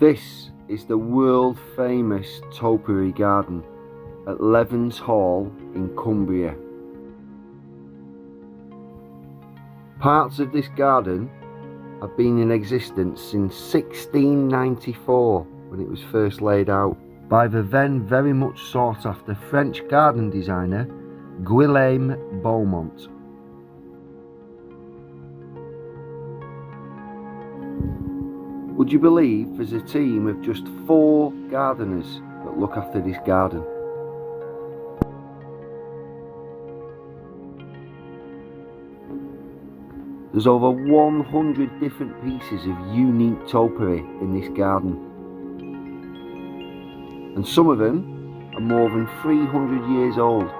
This is the world famous topiary garden at Levens Hall in Cumbria. Parts of this garden have been in existence since 1694, when it was first laid out by the then very much sought after French garden designer Guillaume Beaumont. Would you believe there's a team of just 4 gardeners that look after this garden? There's over 100 different pieces of unique topiary in this garden, and some of them are more than 300 years old.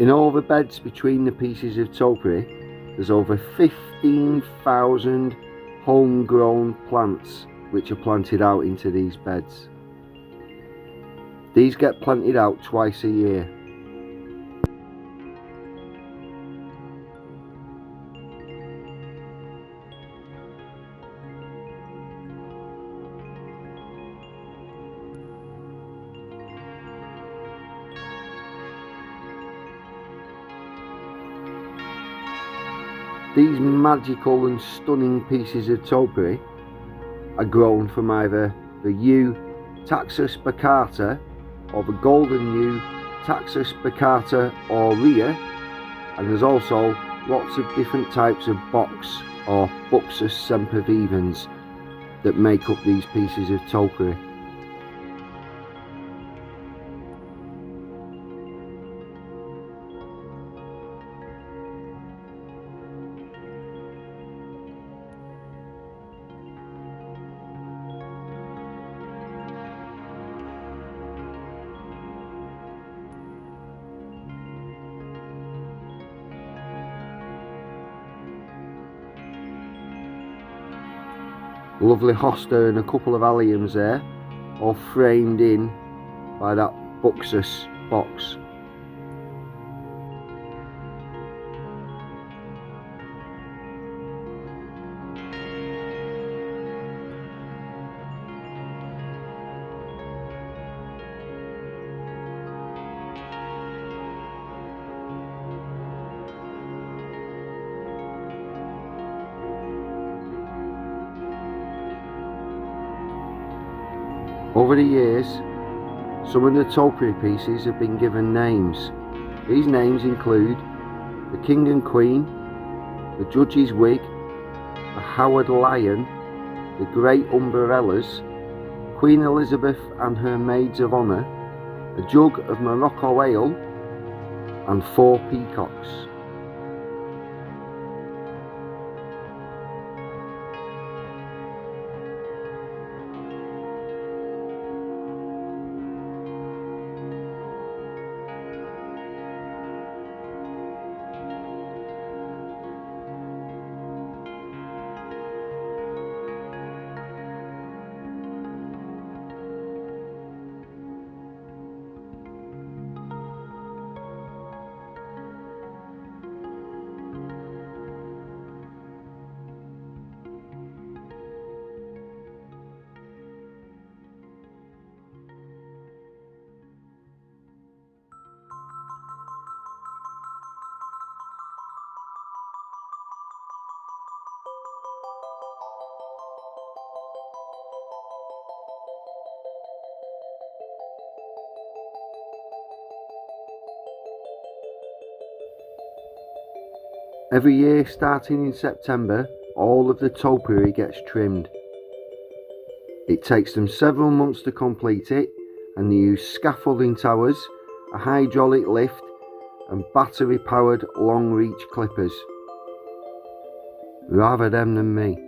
In all the beds between the pieces of topiary, there's over 15,000 homegrown plants which are planted out into these beds. These get planted out twice a year. These magical and stunning pieces of topiary are grown from either the yew Taxus baccata or the golden yew Taxus baccata aurea, and there's also lots of different types of box or Buxus sempervivens that make up these pieces of topiary. Lovely hosta and a couple of alliums there, all framed in by that Buxus box. Over the years, some of the topiary pieces have been given names. These names include the King and Queen, the Judge's Wig, the Howard Lion, the Great Umbrellas, Queen Elizabeth and her Maids of Honour, a Jug of Morocco Ale, and 4 peacocks. Every year, starting in September, all of the topiary gets trimmed. It takes them several months to complete it, and they use scaffolding towers, a hydraulic lift, and battery powered long reach clippers. Rather them than me.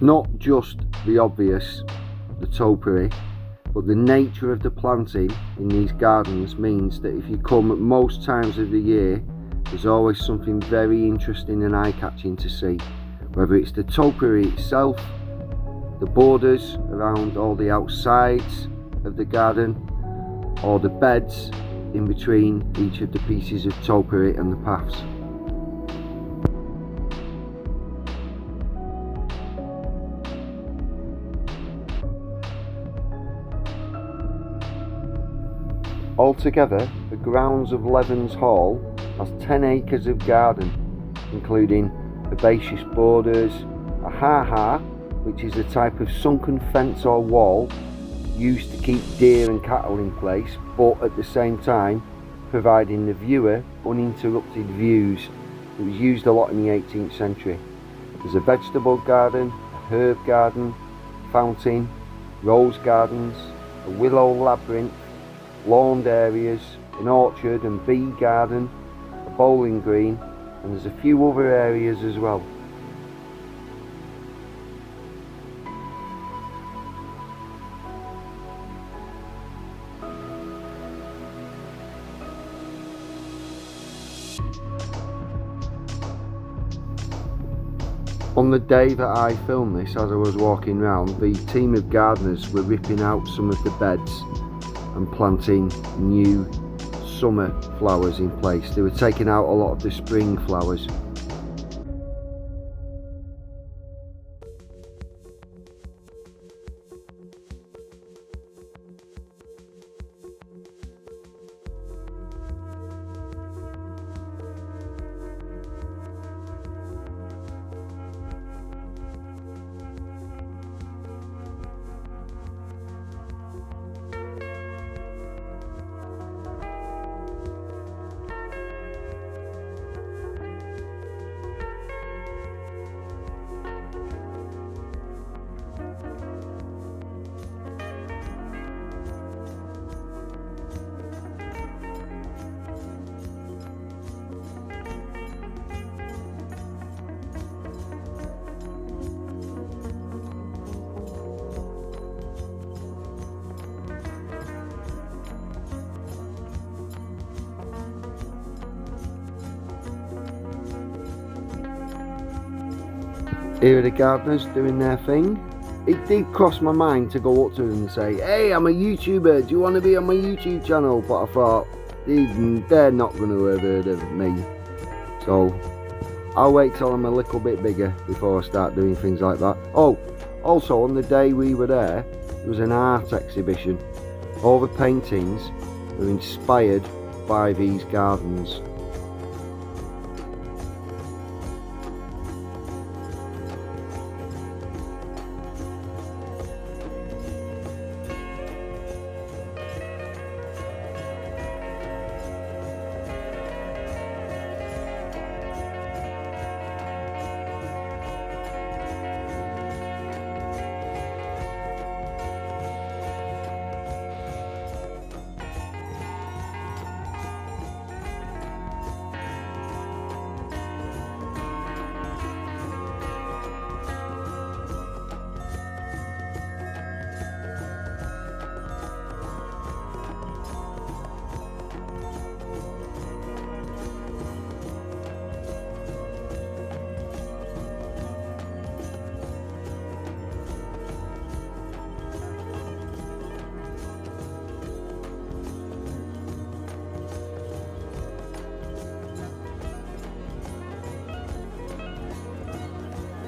Not just the obvious, the topiary, but the nature of the planting in these gardens means that if you come at most times of the year, there's always something very interesting and eye-catching to see. Whether it's the topiary itself, the borders around all the outsides of the garden, or the beds in between each of the pieces of topiary and the paths. Altogether, the grounds of Levens Hall has 10 acres of garden, including herbaceous borders, a ha-ha, which is a type of sunken fence or wall used to keep deer and cattle in place, but at the same time providing the viewer uninterrupted views. It was used a lot in the 18th century. There's a vegetable garden, a herb garden, fountain, rose gardens, a willow labyrinth, lawned areas, an orchard and bee garden, a bowling green, and there's a few other areas as well. On the day that I filmed this, as I was walking around, the team of gardeners were ripping out some of the beds and planting new summer flowers in place. They were taking out a lot of the spring flowers. Here are the gardeners doing their thing. It did cross my mind to go up to them and say, "Hey, I'm a YouTuber, do you want to be on my YouTube channel?" But I thought, they're not going to have heard of me. So I'll wait till I'm a little bit bigger before I start doing things like that. Oh, also on the day we were there was an art exhibition. All the paintings were inspired by these gardens.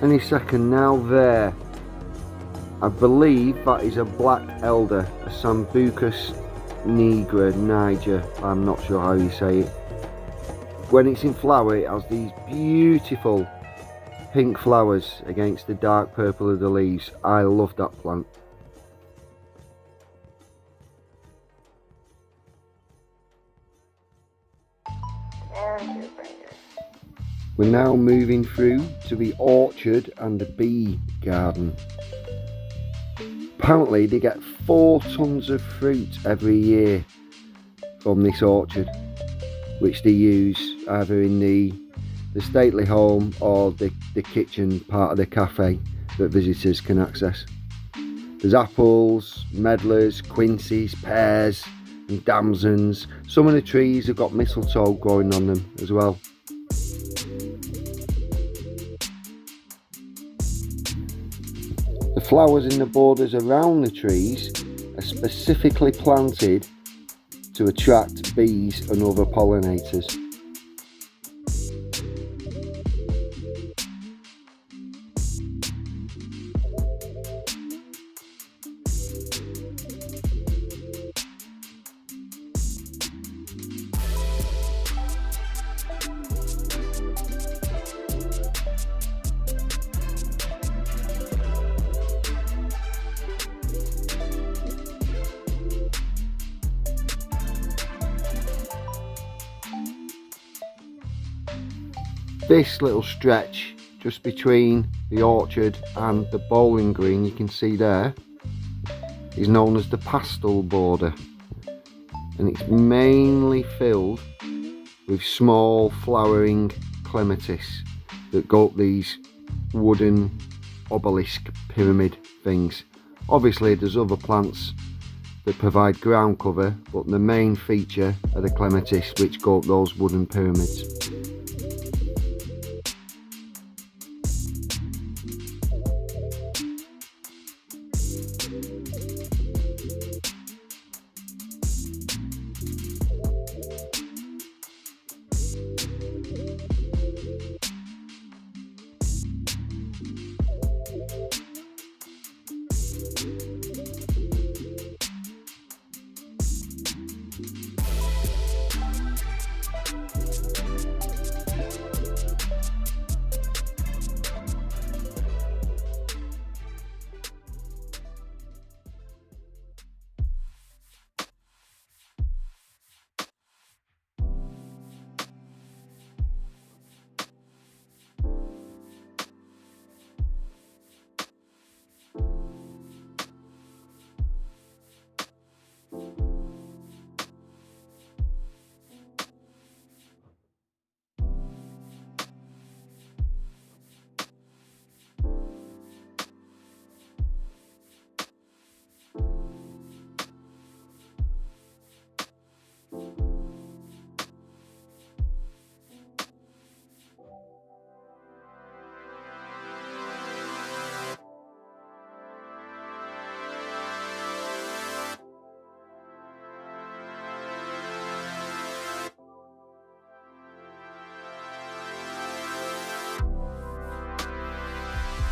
any second now. There, I believe that is a black elder, a Sambucus niger, I'm not sure how you say it. When it's in flower, it has these beautiful pink flowers against the dark purple of the leaves. I love that plant. We're now moving through to the orchard and the bee garden. Apparently they get 4 tons of fruit every year from this orchard, which they use either in the stately home or the kitchen part of the cafe that visitors can access. There's apples, medlars, quinces, pears and damsons. Some of the trees have got mistletoe growing on them as well. The flowers in the borders around the trees are specifically planted to attract bees and other pollinators. This little stretch just between the orchard and the bowling green, you can see there, is known as the pastel border, and it's mainly filled with small flowering clematis that go up these wooden obelisk pyramid things. Obviously there's other plants that provide ground cover, but the main feature are the clematis which go up those wooden pyramids.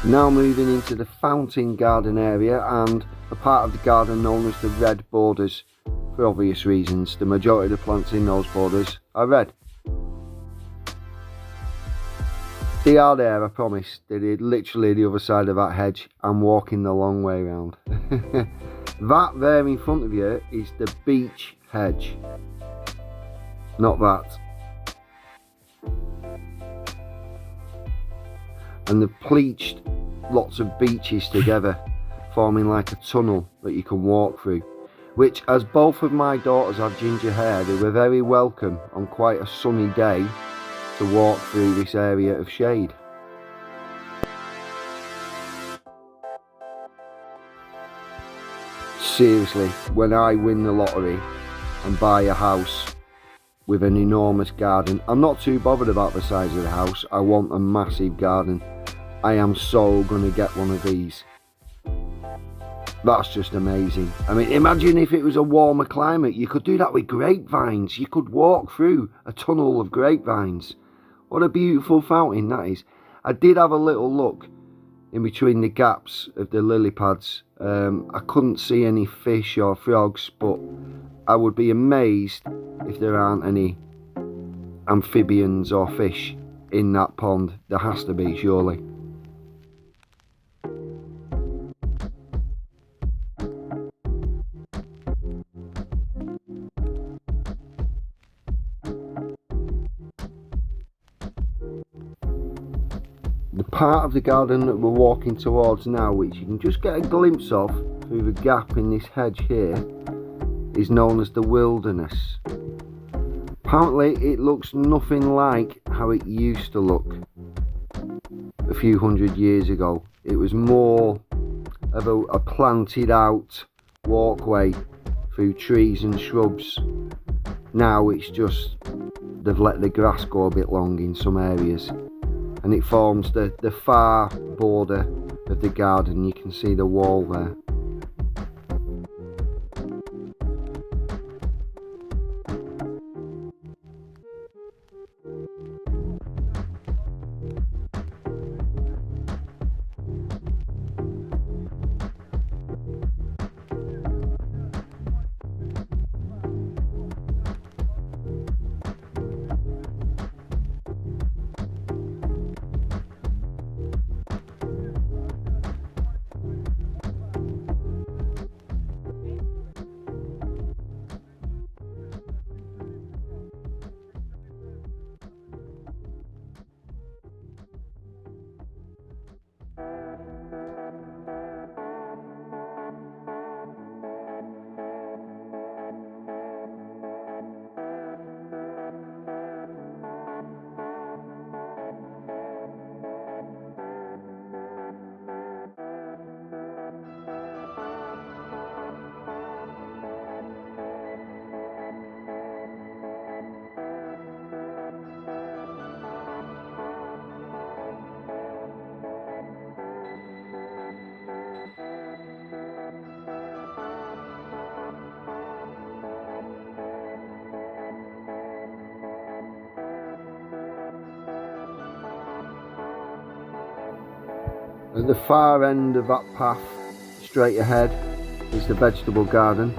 Now moving into the fountain garden area and a part of the garden known as the red borders. For obvious reasons, the majority of the plants in those borders are red. They are there, I promise. They're literally the other side of that hedge. I'm walking the long way round. That there in front of you is the beech hedge. Not that. And they've pleached lots of beeches together, forming like a tunnel that you can walk through, which, as both of my daughters have ginger hair, they were very welcome on quite a sunny day to walk through this area of shade. Seriously, when I win the lottery and buy a house with an enormous garden, I'm not too bothered about the size of the house. I want a massive garden. I am so gonna get one of these. That's just amazing. I mean, imagine if it was a warmer climate. You could do that with grapevines. You could walk through a tunnel of grapevines. What a beautiful fountain that is. I did have a little look in between the gaps of the lily pads. I couldn't see any fish or frogs, but I would be amazed if there aren't any amphibians or fish in that pond. There has to be, surely. The part of the garden that we're walking towards now, which you can just get a glimpse of through the gap in this hedge here, is known as the wilderness. Apparently it looks nothing like how it used to look a few hundred years ago. It was more of a planted out walkway through trees and shrubs. Now it's just, they've let the grass go a bit long in some areas, and it forms the far border of the garden. You can see the wall there. At the far end of that path, straight ahead, is the vegetable garden.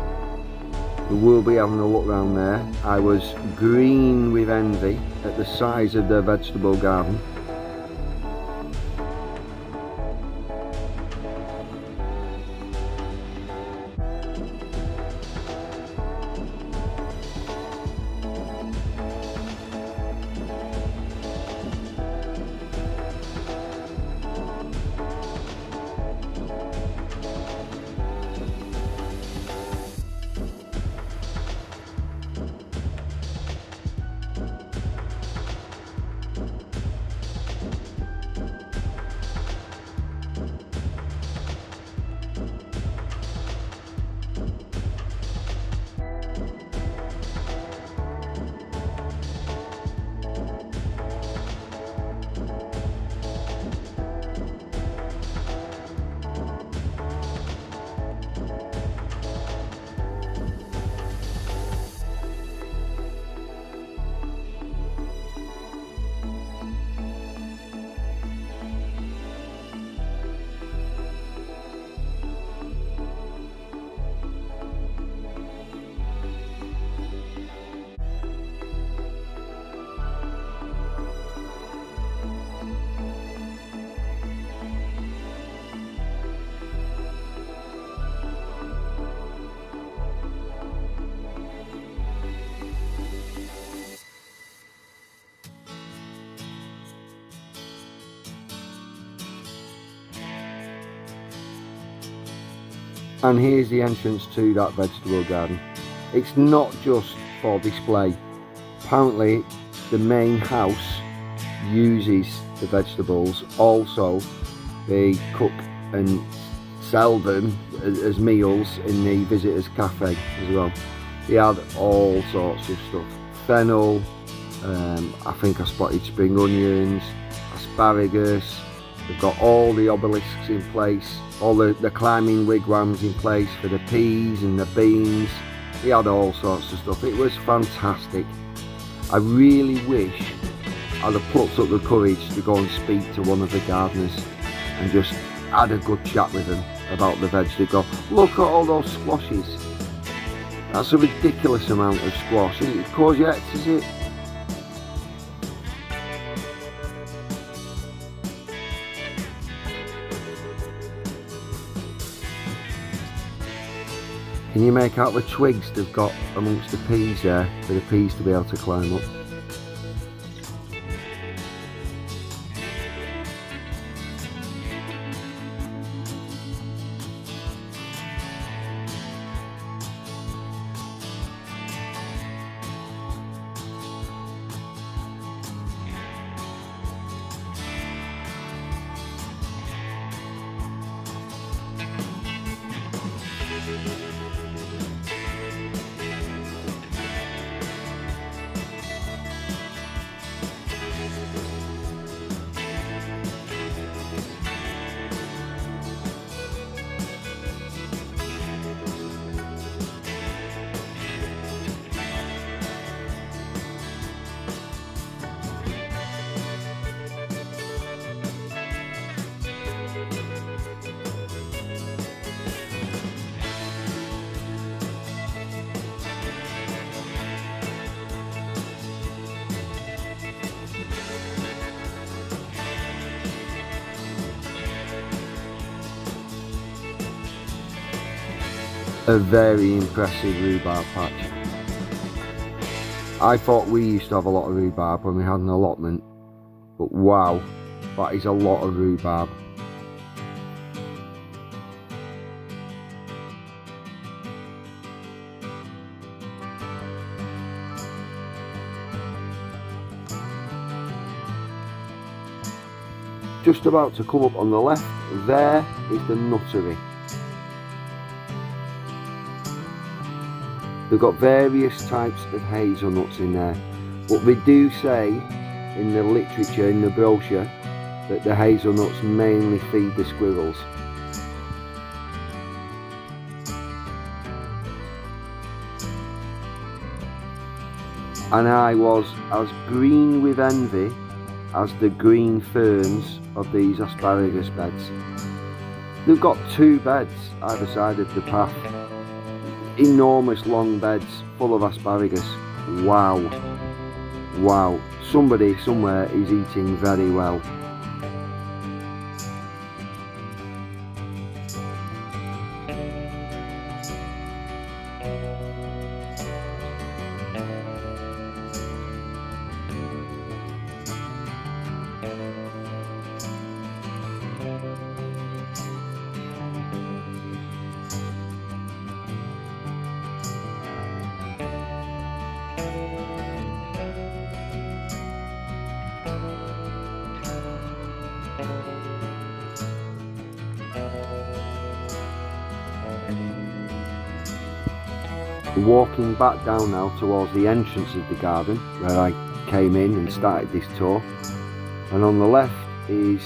We will be having a look around there. I was green with envy at the size of the vegetable garden. And here's the entrance to that vegetable garden. It's not just for display. Apparently the main house uses the vegetables. Also they cook and sell them as meals in the visitors cafe as well. They had all sorts of stuff. Fennel, I think I spotted spring onions, asparagus. They've got all the obelisks in place, all the climbing wigwams in place for the peas and the beans. They had all sorts of stuff. It was fantastic. I really wish I'd have plucked up the courage to go and speak to one of the gardeners and just had a good chat with them about the veg. They go, look at all those squashes. That's a ridiculous amount of squash. Isn't it courgettes, is it? Can you make out the twigs they've got amongst the peas there for the peas to be able to climb up? A very impressive rhubarb patch. I thought we used to have a lot of rhubarb when we had an allotment, but wow, that is a lot of rhubarb. Just about to come up on the left, there is the nuttery. They've got various types of hazelnuts in there, but they do say in the literature, in the brochure, that the hazelnuts mainly feed the squirrels. And I was as green with envy as the green ferns of these asparagus beds. They've got 2 beds either side of the path. Enormous long beds full of asparagus. Wow. Wow. Somebody somewhere is eating very well. Walking back down now towards the entrance of the garden where I came in and started this tour, and on the left is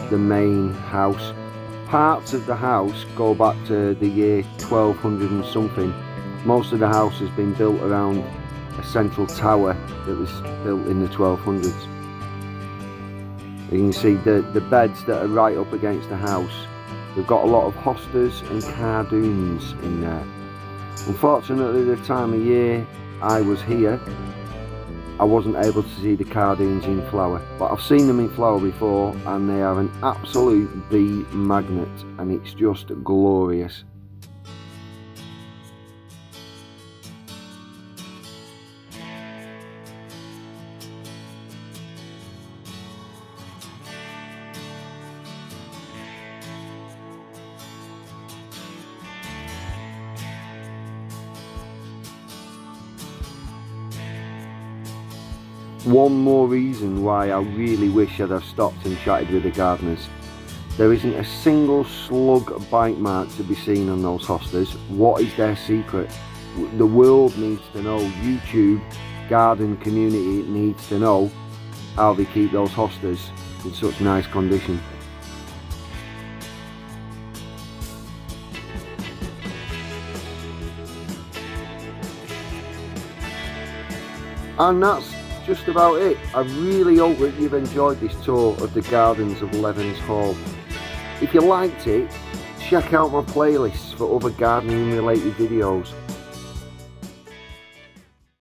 the main house. Parts of the house go back to the year 1200 and something. Most of the house has been built around a central tower that was built in the 1200s. You can see the beds that are right up against the house. They've got a lot of hostas and cardoons in there. Unfortunately, the time of year I was here, I wasn't able to see the cardoons in flower, but I've seen them in flower before, and they are an absolute bee magnet, and it's just glorious. One more reason why I really wish I'd have stopped and chatted with the gardeners. There isn't a single slug bite mark to be seen on those hostas. What is their secret? The world needs to know. YouTube, garden community needs to know how they keep those hostas in such nice condition. And that's just about it. I really hope that you've enjoyed this tour of the gardens of Levens Hall. If you liked it, check out my playlists for other gardening related videos.